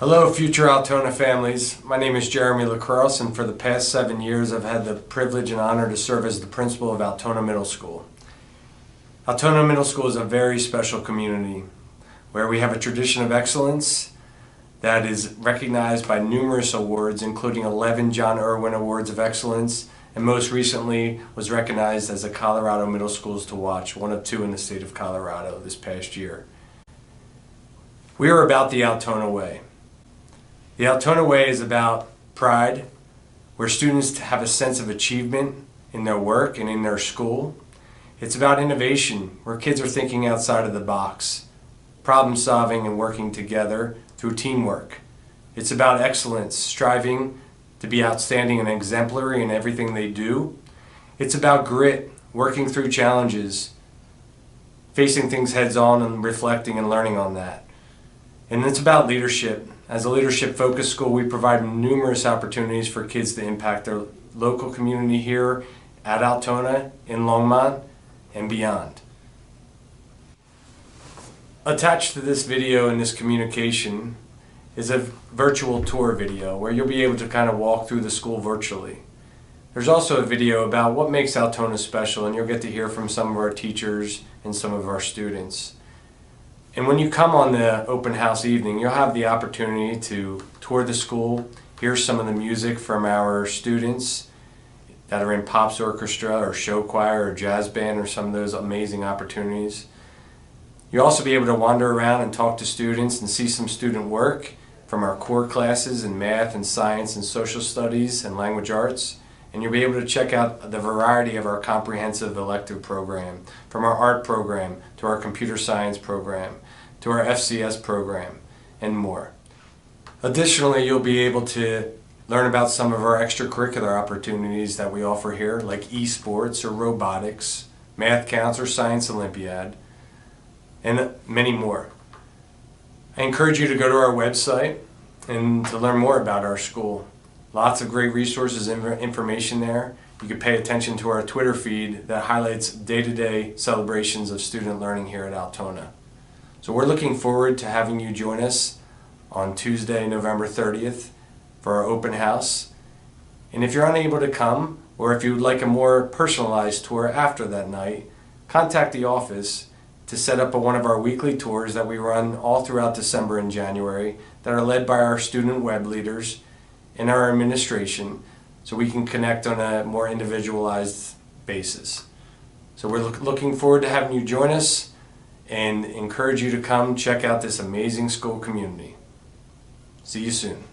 Hello future Altona families, my name is Jeremy LaCrosse, and for the past 7 years I've had the privilege and honor to serve as the principal of Altona Middle School. Altona Middle School is a very special community where we have a tradition of excellence that is recognized by numerous awards, including 11 John Irwin Awards of Excellence, and most recently was recognized as a Colorado Middle Schools to Watch, one of 2 in the state of Colorado this past year. We are about the Altona way. The Altona way is about pride, where students have a sense of achievement in their work and in their school. It's about innovation, where kids are thinking outside of the box, problem solving and working together through teamwork. It's about excellence, striving to be outstanding and exemplary in everything they do. It's about grit, working through challenges, facing things heads on and reflecting and learning on that. And it's about leadership. As a leadership-focused school, we provide numerous opportunities for kids to impact their local community here at Altona, in Longmont, and beyond. Attached to this video and this communication is a virtual tour video where you'll be able to kind of walk through the school virtually. There's also a video about what makes Altona special, and you'll get to hear from some of our teachers and some of our students. And when you come on the open house evening, you'll have the opportunity to tour the school, hear some of the music from our students that are in Pops Orchestra or show choir or jazz band or some of those amazing opportunities. You'll also be able to wander around and talk to students and see some student work from our core classes in math and science and social studies and language arts. And you'll be able to check out the variety of our comprehensive elective program, from our art program to our computer science program to our FCS program and more. Additionally, you'll be able to learn about some of our extracurricular opportunities that we offer here, like esports or robotics, math counts or science olympiad, and many more. I encourage you to go to our website and to learn more about our school. Lots of great resources and information there. You can pay attention to our Twitter feed that highlights day-to-day celebrations of student learning here at Altona. So we're looking forward to having you join us on Tuesday, November 30th for our open house. And if you're unable to come, or if you would like a more personalized tour after that night, contact the office to set up one of our weekly tours that we run all throughout December and January that are led by our student web leaders and our administration, so we can connect on a more individualized basis. So we're looking forward to having you join us and encourage you to come check out this amazing school community. See you soon.